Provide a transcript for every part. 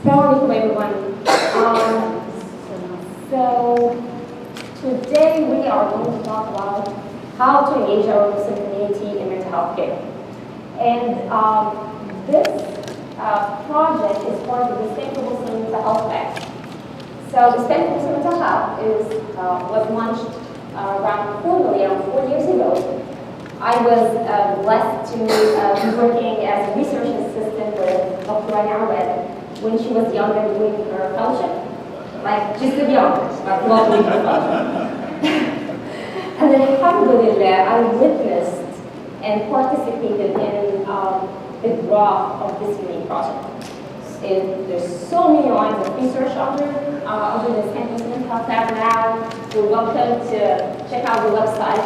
Assalamualaikum everyone. So today we are going to talk about how to engage our Muslim community in mental health care. And this project is part of the Tempe Muslim Mental Health Act. So the Tempe Muslim Mental Health was launched around 4 years ago. I was blessed to be working as a research assistant with Dr. Rania Awaad when she was younger doing her fellowship, like just a young, but not doing her fellowship. And then alhamdulillah, I witnessed and participated in the growth of this unique project. There's so many lines of research under this campus mental health now. You're welcome to check out the website.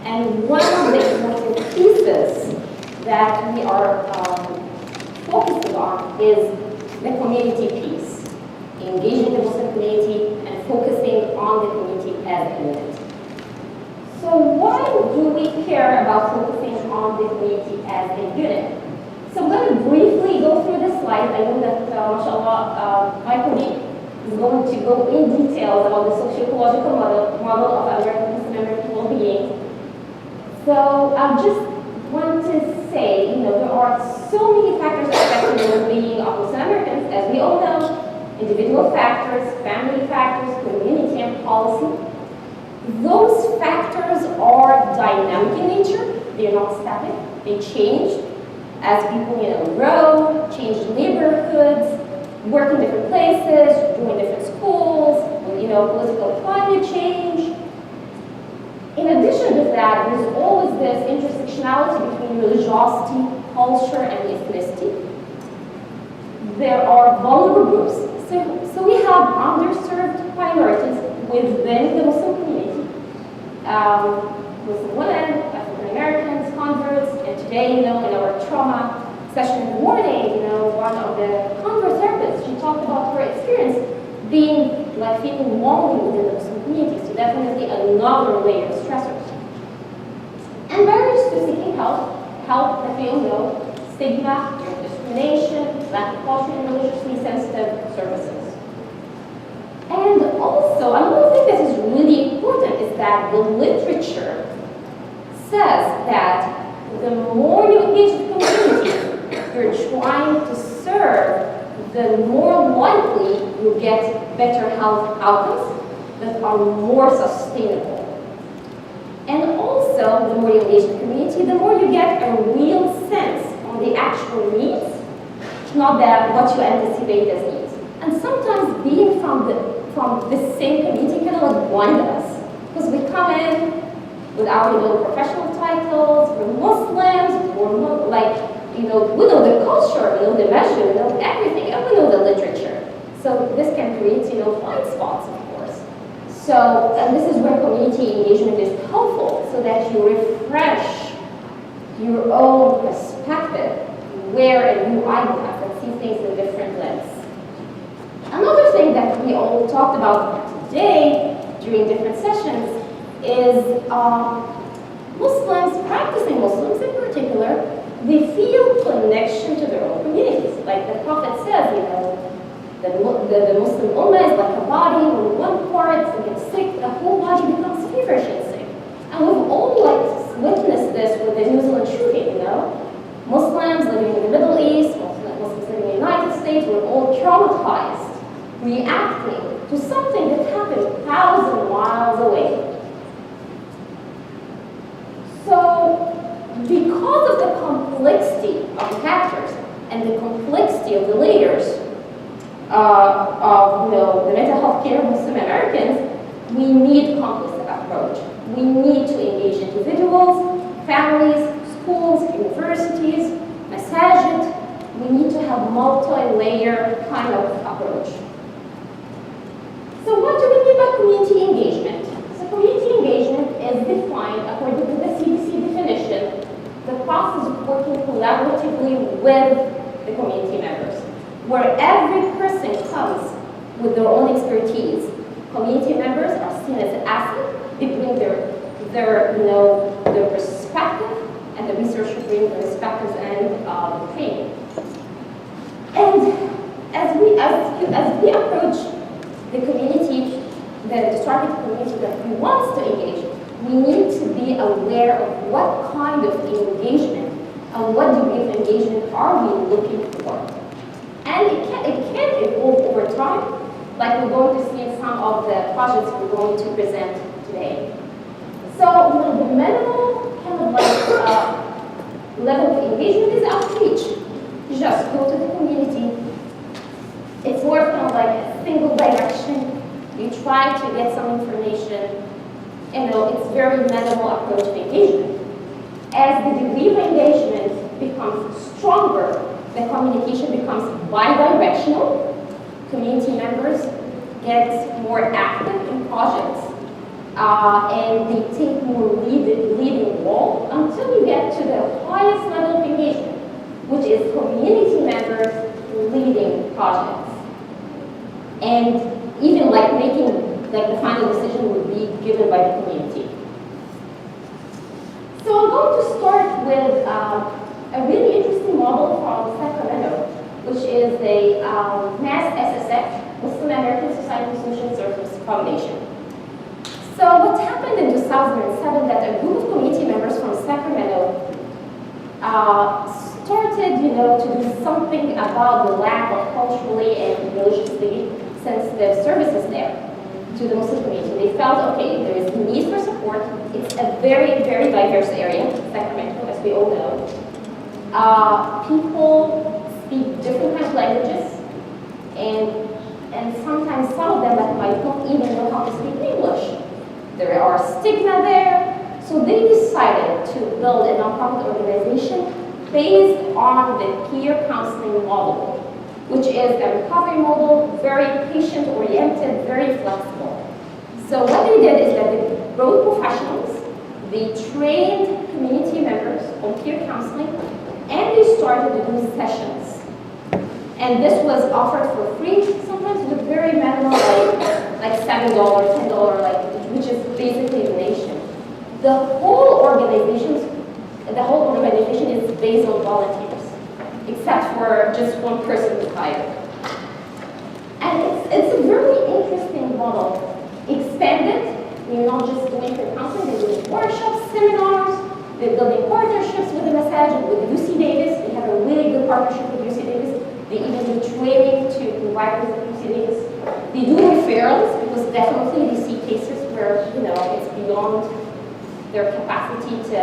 And one of the important pieces that we are focusing on is the community piece, engaging the Muslim community and focusing on the community as a unit. So why do we care about focusing on the community as a unit? So I'm going to briefly go through this slide. I know that, mashallah, my colleague is going to go in details about the socio-ecological model of Muslim well-being. So I just want to say, there are so many factors affecting the well-being of Muslim Americans, as we all know: individual factors, family factors, community, and policy. Those factors are dynamic in nature. They're not static. They change as people, grow, change neighborhoods, work in different places, join different schools, political climate change. In addition to that, there's always this intersectionality between religiosity, culture, and ethnicity. There are vulnerable groups. So we have underserved minorities within the Muslim community. Muslim women, African Americans, converts, and today, in our trauma session in the morning, one of the convert therapists, she talked about her experience being feeling lonely within the Muslim community. So definitely another layer of stressors. And barriers to seeking help that we all know: stigma, discrimination, lack of culturally and religiously sensitive services. And also, another thing that is really important is that the literature says that the more you engage the community you're trying to serve, the more likely you get better health outcomes that are more sustainable. And also, the more you engage the community, the more you get a real sense on the actual needs, not that what you anticipate as needs. And sometimes being from the same community can blind us, because we come in with our professional titles, we're Muslims, we know the culture, we know the measure, we know everything, and we know the literature. So this can create, blind spots, of course. So, and this is where community engagement is helpful, so that you refresh your own perspective, wear a new eyeglass, and see things in a different lens. Another thing that we all talked about today during different sessions is practicing Muslims in particular, they feel connection to their own communities. Like the Prophet says, the Muslim ummah is like a body. When one part gets sick, the whole body becomes feverishly sick. And we've all witnessed this with the New Zealand shooting, Muslims living in the Middle East, Muslims living in the United States, we're all traumatized, reacting to something that happened 1,000 miles away. So, because of the complexity of the factors and the complexity of the layers of the mental health care of Muslim Americans, we need a comprehensive approach. We need to engage individuals, families, schools, universities, masjids. We need to have multi-layer kind of approach. So what do we mean by community engagement? So community engagement is defined according to the CDC definition, the process of working collaboratively with the community members, where every person comes with their own expertise. Community members are seen as assets. They bring their perspective, and the researchers bring their perspectives and training. And as we as we approach the community, the target community that we want to engage, we need to be aware of what kind of engagement and what degree of engagement are we looking for. And it can evolve over time, like we're going to see in some of the projects we're going to present today. So the minimal kind of like level of engagement is outreach. You just go to the community. It's more kind of like a single direction. You try to get some information. It's very minimal approach to engagement. As the degree of engagement becomes stronger, the communication becomes bi-directional. Community members get more active in projects, and they take more leading role until you get to the highest level of engagement, which is community members leading projects. And even like making the final decision would be given by the community. So I'm going to start with a really interesting model from Sacramento, which is the MAS SSF, Muslim American Society Social Service Foundation. So what happened in 2007 that a group of community members from Sacramento started, to do something about the lack of culturally and religiously sensitive services there to the Muslim community. They felt, okay, there is need for support. It's a very, very diverse area, Sacramento, as we all know. People speak different kinds of languages, and sometimes some of them might not even know how to speak English. There are stigma there, so they decided to build a nonprofit organization based on the peer counseling model, which is a recovery model, very patient-oriented, very flexible. So what they did is that they brought professionals, they trained community members on peer counseling, and they started to do sessions. And this was offered for free, sometimes with a very minimal, like $7, $10, which is basically a donation. The whole organization is based on volunteers, except for just one person who's hired. And it's a very interesting model. Expanded, you're not just doing peer counseling, they're doing workshops, seminars, they're building partnerships with the masjids, with UC Davis. They have a really good partnership with UC Davis. They even do training to providers at UC Davis. They do referrals because definitely they see cases where it's beyond their capacity to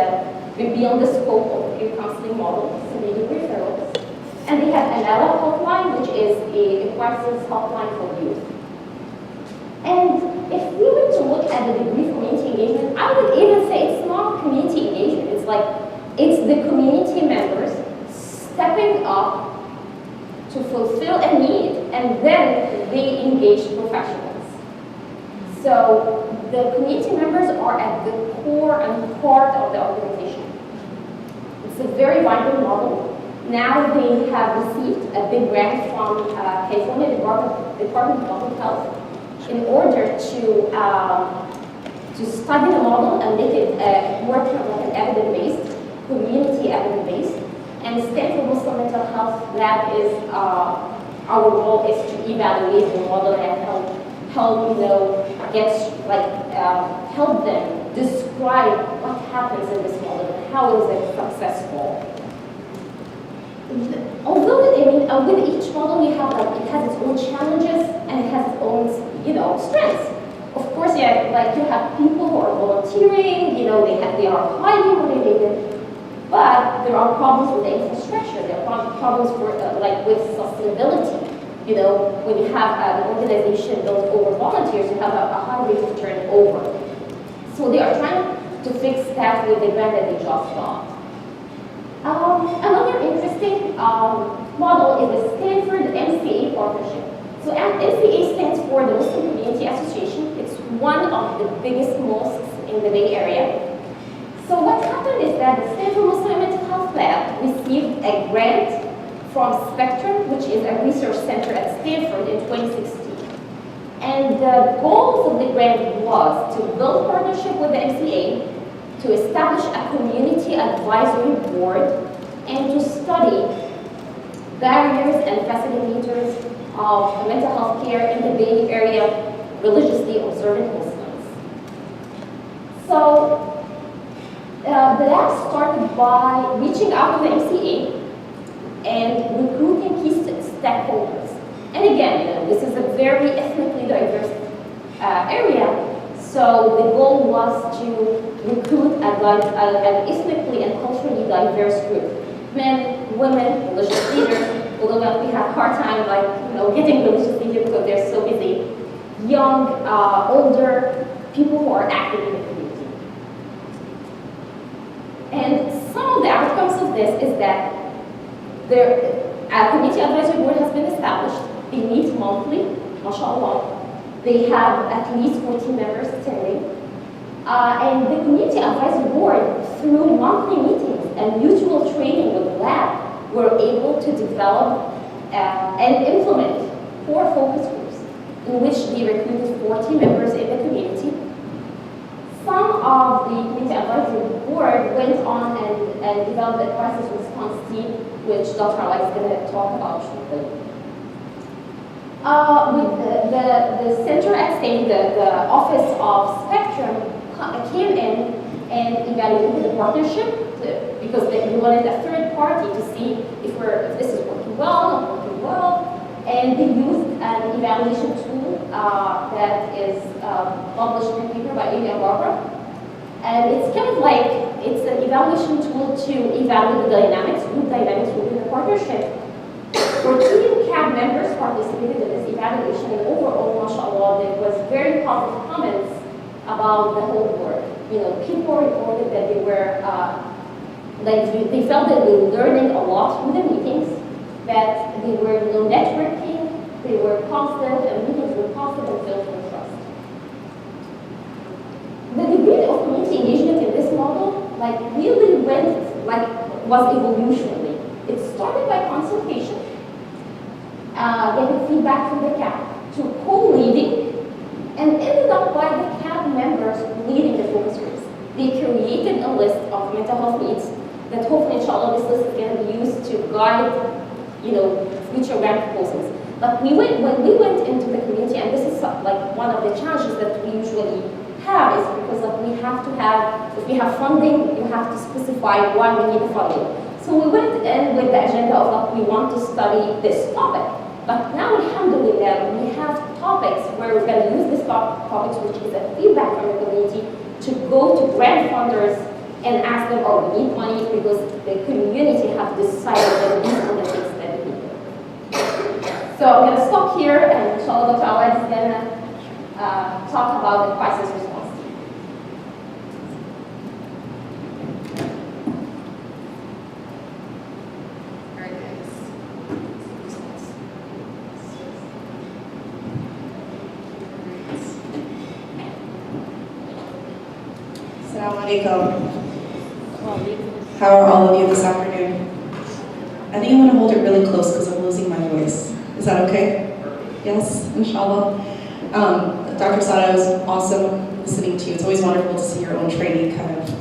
be beyond the scope of peer counseling model. So they do referrals. And they have an ALA hotline, which is a crisis hotline for youth. And if we were to look at the degree of community engagement, I would even say it's not community engagement. It's the community members stepping up to fulfill a need, and then they engage professionals. So the community members are at the core and part of the organization. It's a very vibrant model. Now they have received a big grant from California Department of Public Health in order to study the model and make it more kind of like an evidence-based, community evidence-based. And Stanford Muslim Mental Health Lab is, our role is to evaluate the model and help them describe what happens in this model and how is it successful. Although, with each model it has its own challenges and it has its own, strengths. Of course, you have people who are volunteering, they are highly motivated, but there are problems with the infrastructure. There are problems with sustainability. When you have an organization built over volunteers, you have a high rate of turnover. So they are trying to fix that with the grant that they just got. Another interesting model is the Stanford MCA partnership. So MCA stands for the Muslim Community Association. It's one of the biggest mosques in the Bay Area. So what happened is that the Stanford Muslim Mental Health Lab received a grant from Spectrum, which is a research center at Stanford, in 2016. And the goals of the grant was to build partnership with the MCA, to establish a community advisory board, and to study barriers and facilitators of mental health care in the Bay Area religiously observant Muslims. So the lab started by reaching out to the MCA and recruiting key stakeholders. And again, this is a very ethnically diverse area, so the goal was to recruit an ethnically and culturally diverse group. Men, women, religious leaders, although we have a hard time getting religious leaders because they're so busy. Young, older, people who are active in the community. And some of the outcomes of this is that a community advisory board has been established. They meet monthly, mashallah. They have at least 14 members attending. And the community advisory board, through monthly meetings and mutual training with the lab, were able to develop and implement 4 focus groups in which they recruited 40 members in the community. Some of the community advisory board went on and developed a crisis response team, which Dr. Awaad is going to talk about shortly. With the center at stake, the Office of Spectrum came in and evaluated the partnership because we wanted a third party to see if this is working well, not working well. And they used an evaluation tool that is published in a paper by Amy and Barbara. And it's kind of like, it's an evaluation tool to evaluate the dynamics, group dynamics within the partnership. 14 CAB members participated in this evaluation, and overall, mashallah, there was very positive comments about the whole work. People reported that they were, they felt that they were learning a lot through the meetings, that they were networking, they were positive, and meetings were positive and filled with trust. The degree of community engagement in this model, really was evolutionary. It started by consultation, getting feedback from the CAB, to co-leading, and ended up by the CAB members leading the focus groups. They created a list of mental health needs that hopefully, inshallah, this list is going to be used to guide, future grant proposals. But when we went into the community, and this is one of the challenges that we usually have, is because we have to have, if we have funding, you have to specify why we need the funding. So we went in with the agenda of we want to study this topic. But now, alhamdulillah, we have topics where we're going to use these topics, which is a feedback from the community, to go to grant funders and ask them, we need money because the community have decided that these are the things that we need. So I'm going to stop here, and inshallah, Dr. Awaad is going to talk about the crisis response. How are all of you this afternoon? I think I'm going to hold it really close because I'm losing my voice. Is that okay? Yes, inshallah. Dr. Sara, it was awesome listening to you. It's always wonderful to see your own trainee kind of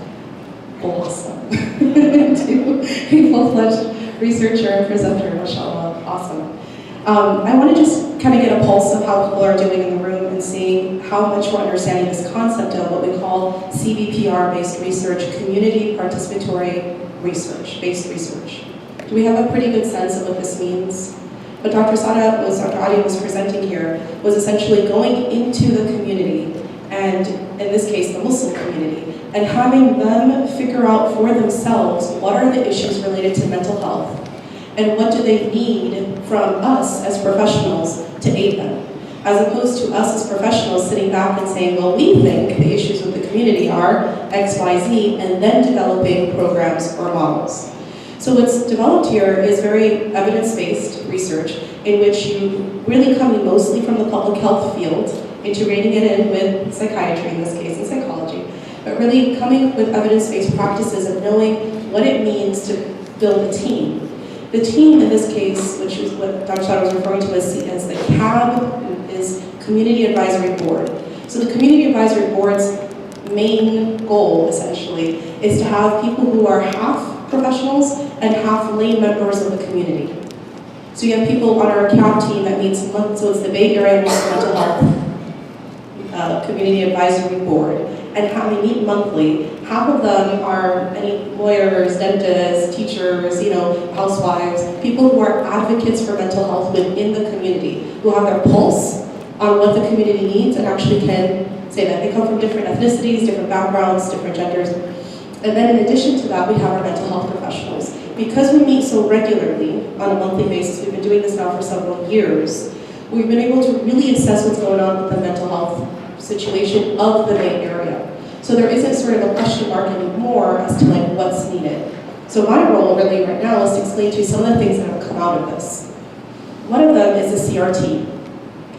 blossom into a full-fledged researcher and presenter, mashallah. Awesome. I want to just kind of get a pulse of how people are doing in the room and seeing how much we're understanding this concept of what we call CBPR-based research, community participatory research-based research. Do we have a pretty good sense of what this means? What Dr. Adi was presenting here was essentially going into the community, and in this case, the Muslim community, and having them figure out for themselves what are the issues related to mental health, and what do they need from us as professionals to aid them, as opposed to us as professionals sitting back and saying, well, we think the issues with the community are X, Y, Z, and then developing programs or models. So what's developed here is very evidence-based research in which you really coming mostly from the public health field, integrating it in with psychiatry in this case, and psychology, but really coming with evidence-based practices of knowing what it means to build a team. The team in this case, which is what Dr. Sara was referring to as the CAB, is Community Advisory Board. So the Community Advisory Board's main goal, essentially, is to have people who are half professionals and half lay members of the community. So you have people on our CAB team that meets monthly, so it's the Bay Area Muslim Mental Health Community Advisory Board, and how they meet monthly. Half of them are any lawyers, dentists, teachers, housewives, people who are advocates for mental health within the community, who have their pulse on what the community needs and actually can say that. They come from different ethnicities, different backgrounds, different genders. And then in addition to that, we have our mental health professionals. Because we meet so regularly on a monthly basis, we've been doing this now for several years, we've been able to really assess what's going on with the mental health situation of the Bay Area. So there isn't sort of a question mark anymore as to what's needed. So my role really right now is to explain to you some of the things that have come out of this. One of them is the CRT,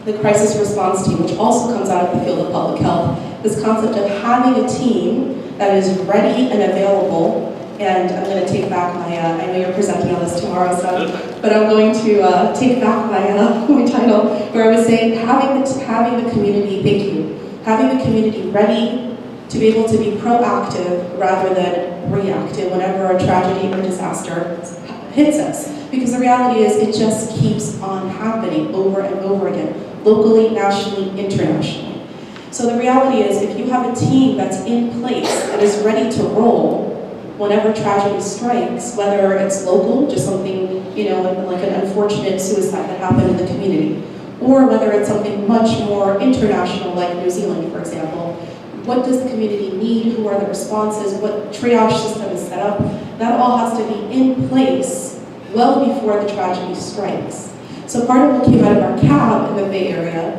the Crisis Response Team, which also comes out of the field of public health. This concept of having a team that is ready and available, and I'm going to take back my, I know you're presenting on this tomorrow, so, but I'm going to take back my, my title, where I was saying having the community, thank you, having the community ready to be able to be proactive rather than reactive whenever a tragedy or disaster hits us. Because the reality is it just keeps on happening over and over again, locally, nationally, internationally. So the reality is if you have a team that's in place that is ready to roll whenever tragedy strikes, whether it's local, just something, like an unfortunate suicide that happened in the community, or whether it's something much more international like New Zealand, for example, what does the community need? Who are the responses? What triage system is set up? That all has to be in place well before the tragedy strikes. So part of what came out of our CAB in the Bay Area,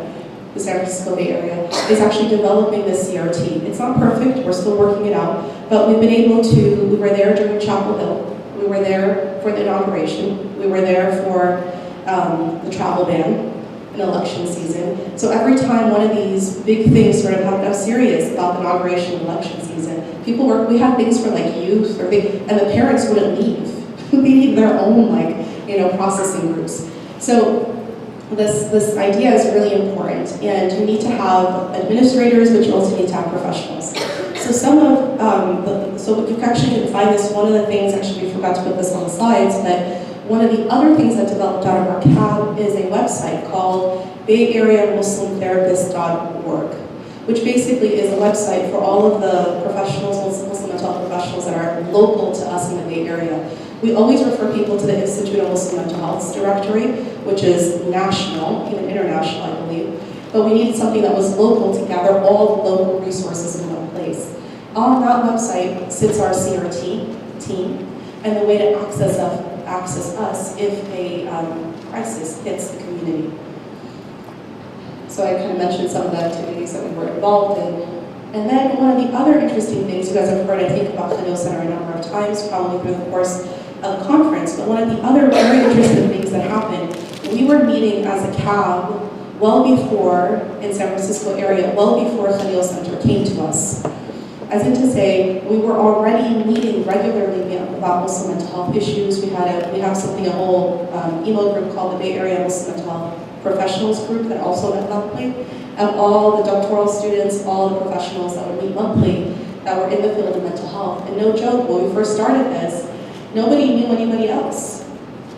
the San Francisco Bay Area, is actually developing this CRT. It's not perfect, we're still working it out, but we've been able to, we were there during Chapel Hill, we were there for the inauguration, we were there for the travel ban, in election season. So every time one of these big things sort of happened, I'm serious about the inauguration and election season. We had things for youth, and the parents wouldn't leave. They need their own processing groups. So this idea is really important, and you need to have administrators, but you also need to have professionals. So so you actually can find this, one of the things, actually we forgot to put this on the slides, but one of the other things that developed out of our CAB is a website called BayAreaMuslimTherapist.org, which basically is a website for all of the professionals, Muslim mental health professionals that are local to us in the Bay Area. We always refer people to the Institute of Muslim Mental Health's directory, which is national, even international, I believe. But we needed something that was local to gather all the local resources in one place. On that website sits our CRT team, and the way to access us if a crisis hits the community. So I kind of mentioned some of the activities that we were involved in. And then one of the other interesting things, you guys have heard, I think, about Khalil Center a number of times, probably through the course of the conference, but one of the other very interesting things that happened, we were meeting as a CAB well before, in San Francisco area, well before Khalil Center came to us. As in to say, we were already meeting regularly about Muslim mental health issues. We have something, a whole email group called the Bay Area Muslim Mental Health Professionals Group that also met monthly. And all the doctoral students, all the professionals that would meet monthly that were in the field of mental health. And no joke, when we first started this, nobody knew anybody else.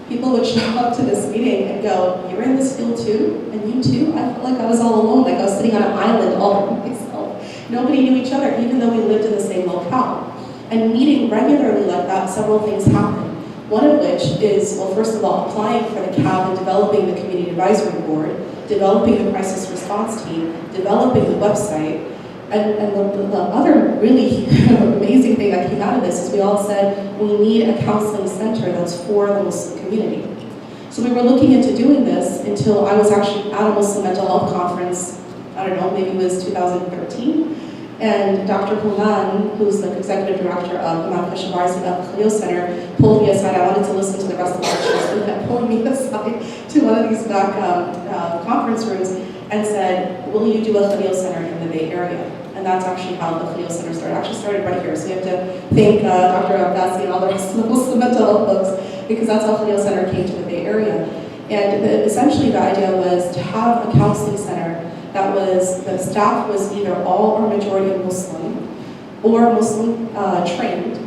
People would show up to this meeting and go, "You're in this field too? And you too?" I felt like I was all alone, like I was sitting on an island all by myself. Nobody knew each other, even though we lived in the same locale. And meeting regularly like that, several things happened. One of which is, well, first of all, applying for the CAB and developing the Community Advisory Board, developing the Crisis Response Team, developing the website. And the other really amazing thing that came out of this is we all said, we need a counseling center that's for the Muslim community. So we were looking into doing this until I was actually at a Muslim mental health conference, I don't know, maybe it was 2013. And Dr. Hunan, who's the executive director of Imam Kashavarzi of Khalil Center, pulled me aside. I wanted to listen to the rest of the lectures, but he pulled me aside to one of these back conference rooms and said, "Will you do a Khalil Center in the Bay Area?" And that's actually how the Khalil Center started. Actually started right here. So we have to thank Dr. Abbasi and all the rest of the Muslim mental health folks, because that's how Khalil Center came to the Bay Area. And essentially the idea was to have a counseling center that was, the staff was either all or majority Muslim or Muslim trained,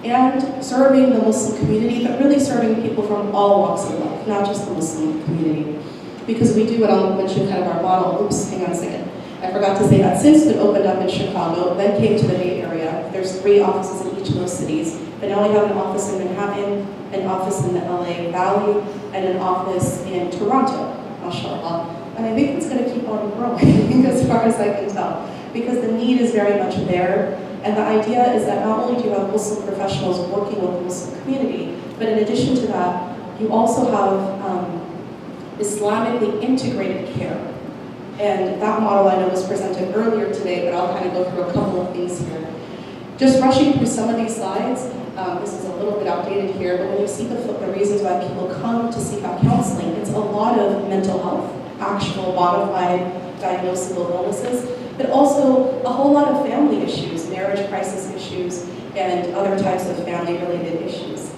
and serving the Muslim community, but really serving people from all walks of life, not just the Muslim community. Because we do what I'll mention kind of our model. Oops, hang on a second. I forgot to say that since it opened up in Chicago, then came to the Bay Area. There's 3 offices in each of those cities. But now we have an office in Manhattan, an office in the LA Valley, and an office in Toronto, mashallah. And I think it's going to keep on growing as far as I can tell, because the need is very much there. And the idea is that not only do you have Muslim professionals working with the Muslim community, but in addition to that, you also have Islamically integrated care. And that model I know was presented earlier today, but I'll kind of go through a couple of things here. Just rushing through some of these slides, this is a little bit outdated here, but when you see the reasons why people come to seek out counseling, it's a lot of mental health, actual bona fide diagnosable illnesses, but also a whole lot of family issues, marriage crisis issues, and other types of family-related issues.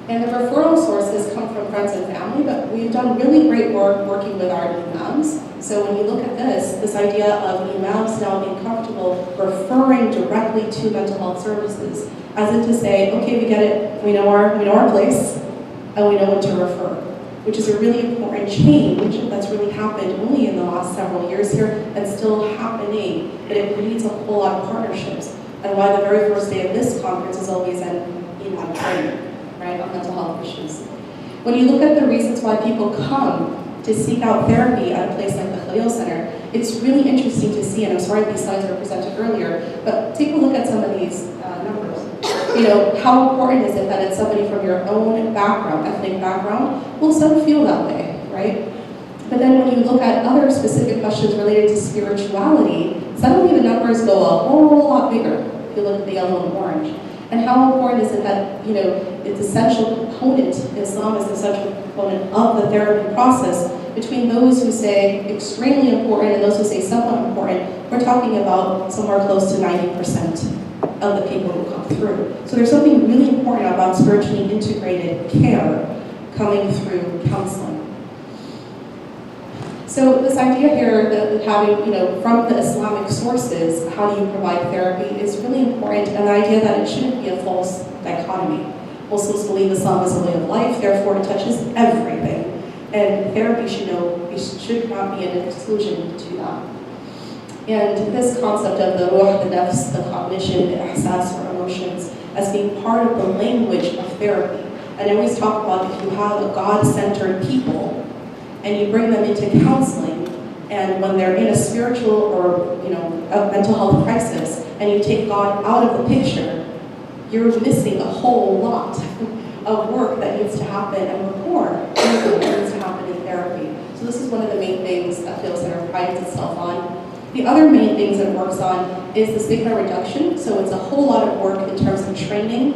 And the referral sources come from friends and family, but we've done really great work working with our imams. So when you look at this idea of imams now being comfortable referring directly to mental health services, as in to say, okay, we get it, we know our place, and we know when to refer, which is a really important change that's really happened only in the last several years here and still happening, but it needs a whole lot of partnerships. And why the very first day of this conference is always an imam training, right, on mental health issues. When you look at the reasons why people come to seek out therapy at a place like the Khalil Center, it's really interesting to see, and I'm sorry these slides were presented earlier, but take a look at some of these numbers. You know, how important is it that it's somebody from your own background, ethnic background? Well, some feel that way, right? But then when you look at other specific questions related to spirituality, suddenly the numbers go a whole lot bigger if you look at the yellow and orange. And how important is it that, you know, it's essential component, Islam is an essential component of the therapy process. Between those who say extremely important and those who say somewhat important, we're talking about somewhere close to 90% of the people who come through. So there's something really important about spiritually integrated care coming through counseling. So this idea here that having, you know, from the Islamic sources, how do you provide therapy is really important, and the idea that it shouldn't be a false dichotomy. Muslims believe Islam is a way of life, therefore it touches everything. And therapy should not be an exclusion to that. And this concept of the ruh, the nafs, the cognition, the ihsas, or emotions, as being part of the language of therapy. And I always talk about if you have a God-centered people, and you bring them into counseling, and when they're in a spiritual or, you know, a mental health crisis, and you take God out of the picture, you're missing a whole lot of work that needs to happen and rapport that needs to happen in therapy. So this is one of the main things that Khalil Center prides itself on. The other main things that it works on is the stigma reduction. So it's a whole lot of work in terms of training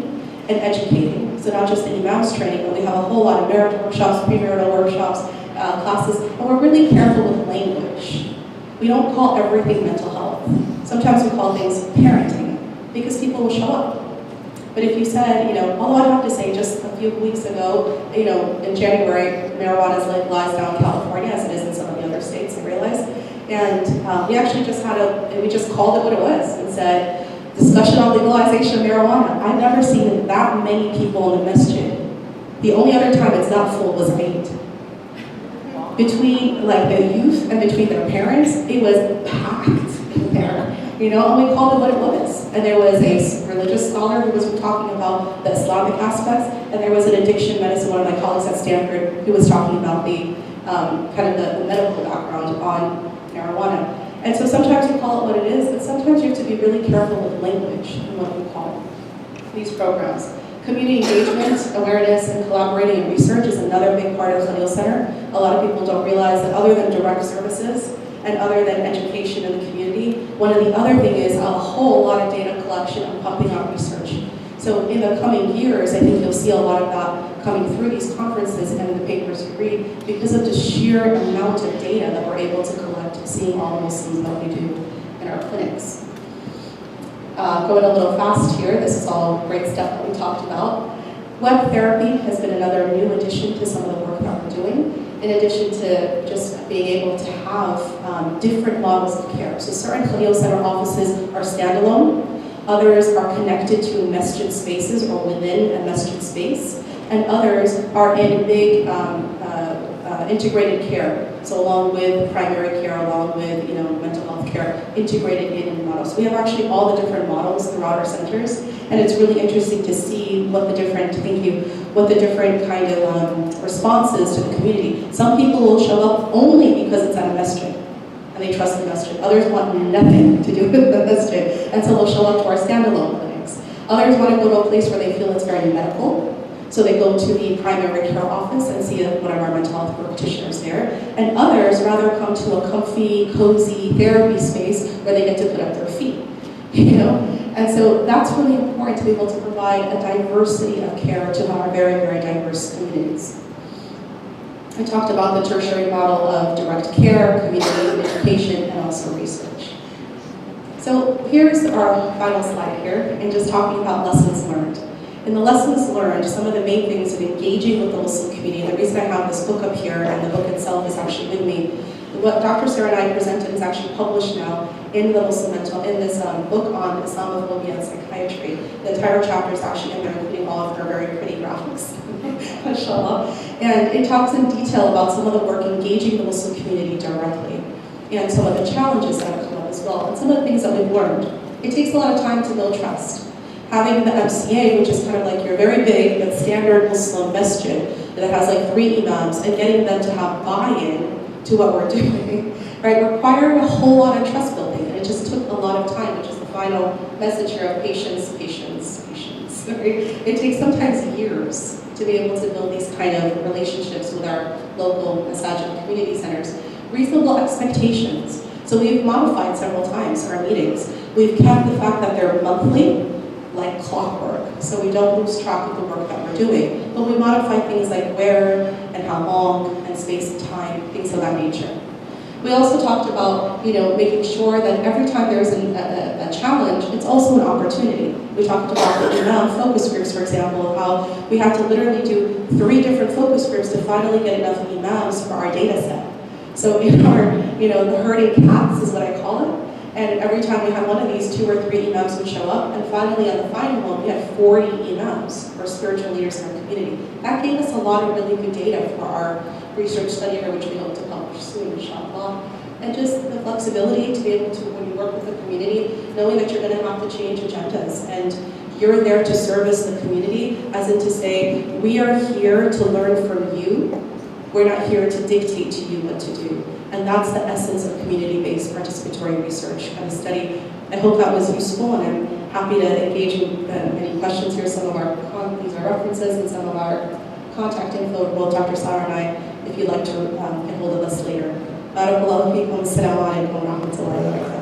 and educating. So not just the imams training, but we have a whole lot of marriage workshops, premarital workshops, classes, and we're really careful with language. We don't call everything mental health. Sometimes we call things parenting because people will show up. But if you said, you know, although I have to say just a few weeks ago, you know, in January, marijuana is legalized down in California as it is in some of the other states, I realize. And we actually just we just called it what it was and said, discussion on legalization of marijuana. I've never seen that many people in the masjid. The only other time it's not full was Eid. Between like the youth and between their parents, it was packed in there, you know, and we called it what it was. And there was a religious scholar who was talking about the Islamic aspects, and there was an addiction medicine, one of my colleagues at Stanford, who was talking about the kind of the medical background on marijuana. And so sometimes you call it what it is, but sometimes you have to be really careful with language and what you call these programs. Community engagement, awareness, and collaborating in research is another big part of Khalil Center. A lot of people don't realize that other than direct services and other than education in the community, one of the other thing is a whole lot of data collection and pumping out research. So in the coming years, I think you'll see a lot of that coming through these conferences and in the papers you read because of the sheer amount of data that we're able to collect, seeing all the Muslims that we do in our clinics. Going a little fast here, this is all great stuff that we talked about. Web therapy has been another new addition to some of the work that we're doing, in addition to just being able to have different models of care. So certain Khalil Center offices are standalone. Others are connected to masjid spaces or within a masjid space. And others are in big integrated care. So along with primary care, along with mental health care, integrated in the model. So we have actually all the different models throughout our centers, and it's really interesting to see what the different, kind of responses to the community. Some people will show up only because it's at a masjid, and they trust the masjid. Others want nothing to do with the masjid, and so they'll show up to our standalone clinics. Others want to go to a place where they feel it's very medical. So they go to the primary care office and see one of our mental health practitioners there. And others rather come to a comfy, cozy therapy space where they get to put up their feet. And so that's really important to be able to provide a diversity of care to our very, very diverse communities. I talked about the tertiary model of direct care, community education, and also research. So here's our final slide here, and just talking about lessons learned. In the lessons learned, some of the main things of engaging with the Muslim community, and the reason I have this book up here, and the book itself is actually with me, what Dr. Sara and I presented is actually published now in the Muslim mental, in this book on Islamophobia and psychiatry. The entire chapter is actually in there, including all of her very pretty graphics, mashallah. And it talks in detail about some of the work engaging the Muslim community directly, and some of the challenges that have come up as well, and some of the things that we've learned. It takes a lot of time to build trust. Having the MCA, which is kind of like your very big but standard Muslim masjid that has like 3 imams, and getting them to have buy-in to what we're doing, right, required a whole lot of trust building, and it just took a lot of time, which is the final message here of patience, patience, patience. Right? It takes sometimes years to be able to build these kind of relationships with our local masajid community centers. Reasonable expectations. So we've modified several times our meetings. We've kept the fact that they're monthly, like clockwork, so we don't lose track of the work that we're doing. But we modify things like where and how long and space and time, things of that nature. We also talked about, making sure that every time there's a challenge, it's also an opportunity. We talked about the imam focus groups, for example, of how we have to literally do 3 different focus groups to finally get enough imams for our data set. So in our, the herding cats is what I call it. And every time we had one of these, 2 or 3 imams would show up, and finally on the final one, we had 40 imams, or spiritual leaders in our community. That gave us a lot of really good data for our research study here, which we hope to publish soon, inshallah. And just the flexibility to be able to, when you work with the community, knowing that you're going to have to change agendas, and you're there to service the community, as in to say, we are here to learn from you. We're not here to dictate to you what to do. And that's the essence of community-based participatory research kind of study. I hope that was useful, and I'm happy to engage in any questions here. Some of our these are references and some of our contact info, both Dr. Sara and I, if you'd like to get hold of us later. Barakallahu feekum. Assalamu alaikum wa rahmatullahi wa barakatuh.